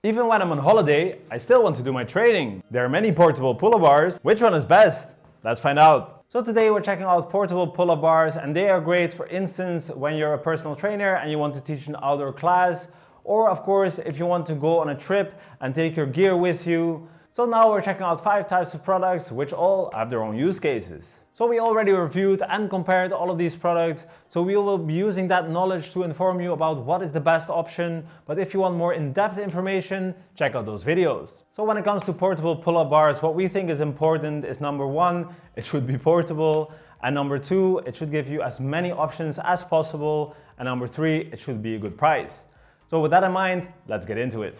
Even when I'm on holiday, I still want to do my training. There are many portable pull-up bars. Which one is best? Let's find out. So today we're checking out portable pull-up bars, and they are great, for instance, when you're a personal trainer and you want to teach an outdoor class, or of course, if you want to go on a trip and take your gear with you. So now we're checking out 5 types of products, which all have their own use cases. So we already reviewed and compared all of these products, so we will be using that knowledge to inform you about what is the best option. But if you want more in-depth information, check out those videos. So when it comes to portable pull-up bars, what we think is important is number 1, it should be portable, and number 2, it should give you as many options as possible, and number 3, it should be a good price. So with that in mind, let's get into it.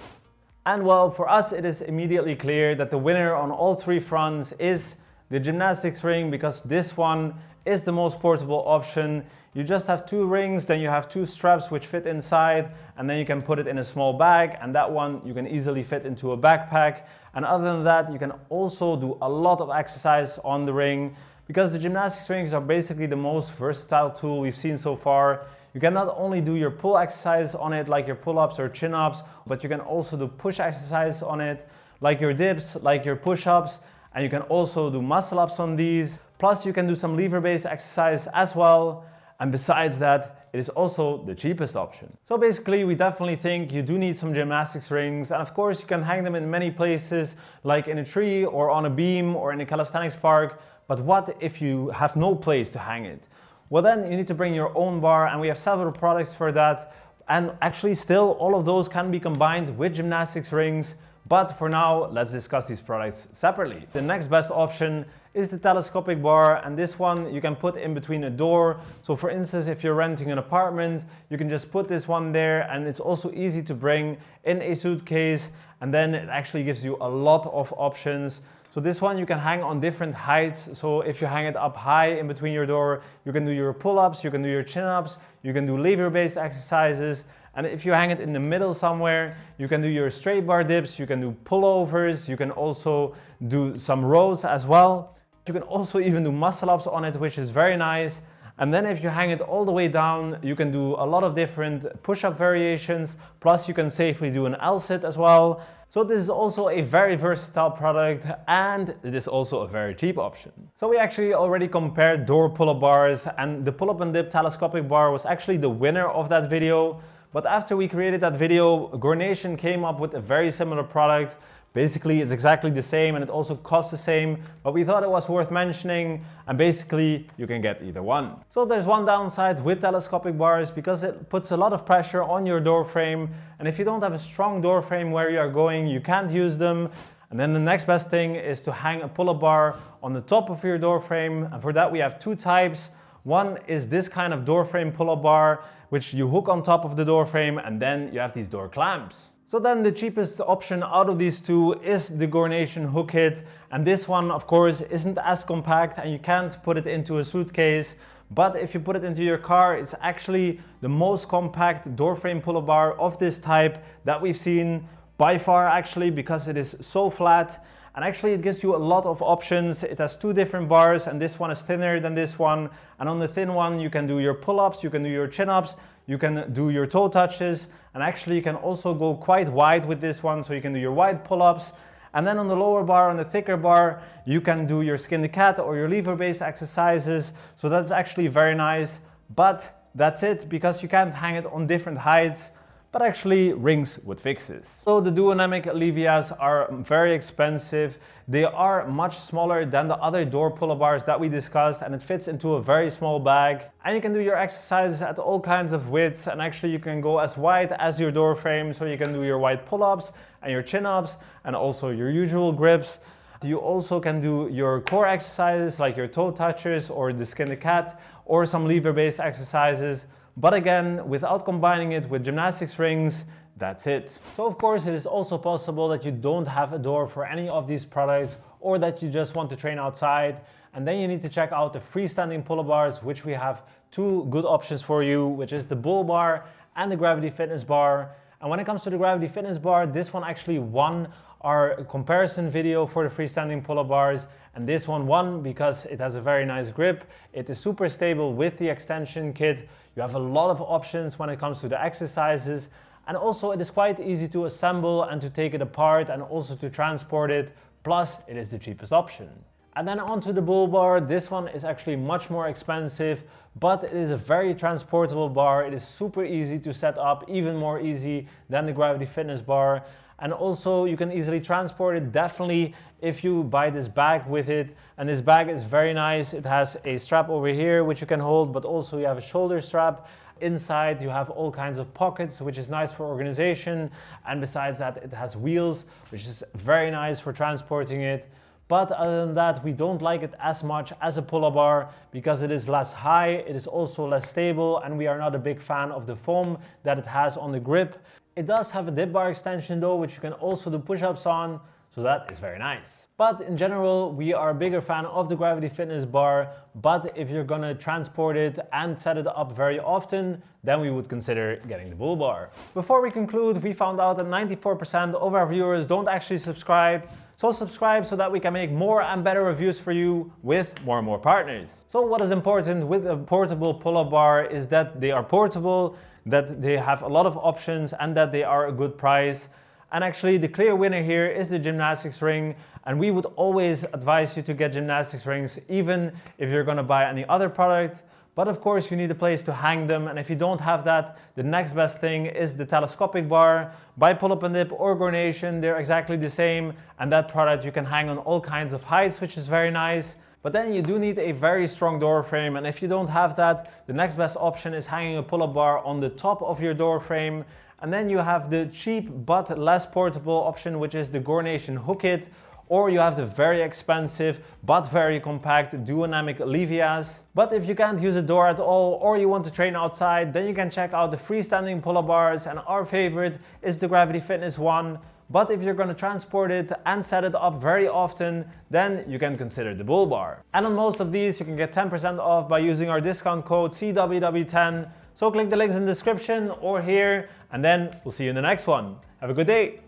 And well, for us it is immediately clear that the winner on all 3 fronts is the Gymnastics Ring, because this one is the most portable option. You just have 2 rings, then you have 2 straps which fit inside, and then you can put it in a small bag, and that one you can easily fit into a backpack. And other than that, you can also do a lot of exercise on the ring, because the Gymnastics Rings are basically the most versatile tool we've seen so far. You can not only do your pull exercise on it, like your pull-ups or chin-ups, but you can also do push exercise on it, like your dips, like your push-ups. And you can also do muscle ups on these. Plus you can do some lever based exercise as well. And besides that, it is also the cheapest option. So basically we definitely think you do need some gymnastics rings. And of course you can hang them in many places, like in a tree or on a beam or in a calisthenics park. But what if you have no place to hang it? Well, then you need to bring your own bar, and we have several products for that. And actually still all of those can be combined with gymnastics rings. But for now, let's discuss these products separately. The next best option is the telescopic bar, and this one you can put in between a door. So for instance, if you're renting an apartment, you can just put this one there, and it's also easy to bring in a suitcase, and then it actually gives you a lot of options. So this one you can hang on different heights. So if you hang it up high in between your door, you can do your pull-ups, you can do your chin-ups, you can do lever-based exercises. And if you hang it in the middle somewhere, you can do your straight bar dips, you can do pullovers, you can also do some rows as well. You can also even do muscle ups on it, which is very nice. And then if you hang it all the way down, you can do a lot of different push-up variations, plus you can safely do an L-sit as well. So this is also a very versatile product, and it is also a very cheap option. So we actually already compared door pull-up bars, and the pull-up and dip telescopic bar was actually the winner of that video. But after we created that video, Gornation came up with a very similar product. Basically, it's exactly the same and it also costs the same, but we thought it was worth mentioning, and basically you can get either one. So there's one downside with telescopic bars, because it puts a lot of pressure on your door frame, and if you don't have a strong door frame where you are going, you can't use them. And then the next best thing is to hang a pull-up bar on the top of your door frame, and for that we have 2 types. One is this kind of door frame pull-up bar, which you hook on top of the door frame, and then you have these door clamps. So then the cheapest option out of these 2 is the Gornation Hook Kit, and this one of course isn't as compact and you can't put it into a suitcase, but if you put it into your car, it's actually the most compact door frame pull-up bar of this type that we've seen by far, actually, because it is so flat. And actually it gives you a lot of options. It has 2 different bars, and this one is thinner than this one. And on the thin one you can do your pull-ups, you can do your chin-ups, you can do your toe touches, and actually you can also go quite wide with this one, so you can do your wide pull-ups. And then on the lower bar, on the thicker bar, you can do your skin the cat or your lever-based exercises. So that's actually very nice, but that's it, because you can't hang it on different heights. But actually rings would fix this. So the duodynamic levias are very expensive. They are much smaller than the other door pull-up bars that we discussed, and it fits into a very small bag. And you can do your exercises at all kinds of widths, and actually you can go as wide as your door frame, so you can do your wide pull-ups and your chin-ups and also your usual grips. You also can do your core exercises like your toe touches or the skin the cat, or some lever-based exercises. But again, without combining it with gymnastics rings, that's it. So of course it is also possible that you don't have a door for any of these products, or that you just want to train outside, and then you need to check out the freestanding pull-up bars, which we have 2 good options for you, which is the Bull bar and the Gravity Fitness bar. And when it comes to the Gravity Fitness bar, this one actually won our comparison video for the freestanding pull-up bars, and this one won because it has a very nice grip. It is super stable with the extension kit. You have a lot of options when it comes to the exercises, And also it is quite easy to assemble and to take it apart and also to transport it, plus it is the cheapest option. And then onto the bull bar. This one is actually much more expensive, but it is a very transportable bar. It is super easy to set up, even more easy than the Gravity Fitness bar. And also you can easily transport it, definitely if you buy this bag with it. And this bag is very nice. It has a strap over here which you can hold, but also you have a shoulder strap. Inside you have all kinds of pockets, which is nice for organization. And besides that, it has wheels, which is very nice for transporting it. But other than that, we don't like it as much as a pull-up bar because it is less high, it is also less stable, and we are not a big fan of the foam that it has on the grip. It does have a dip bar extension though, which you can also do push-ups on, so that is very nice. But in general, we are a bigger fan of the Gravity Fitness bar, but if you're gonna transport it and set it up very often, then we would consider getting the bull bar. Before we conclude, we found out that 94% of our viewers don't actually subscribe. So subscribe so that we can make more and better reviews for you with more and more partners. So what is important with a portable pull-up bar is that they are portable, that they have a lot of options, and that they are a good price. And actually the clear winner here is the Gymnastics Ring, and we would always advise you to get Gymnastics Rings even if you're gonna buy any other product. But of course you need a place to hang them, and if you don't have that, the next best thing is the telescopic bar. By Pull Up and Dip or Gore Nation, they're exactly the same, and that product you can hang on all kinds of heights, which is very nice. But then you do need a very strong door frame, and if you don't have that, the next best option is hanging a pull-up bar on the top of your door frame. And then you have the cheap but less portable option, which is the Gore Nation Hook It, or you have the very expensive but very compact Duonamic Levias. But if you can't use a door at all, or you want to train outside, then you can check out the freestanding pull-up bars, and our favorite is the Gravity Fitness one. But if you're going to transport it and set it up very often, then you can consider the bull bar. And on most of these you can get 10% off by using our discount code CWW10. So click the links in the description or here, and then we'll see you in the next one. Have a good day.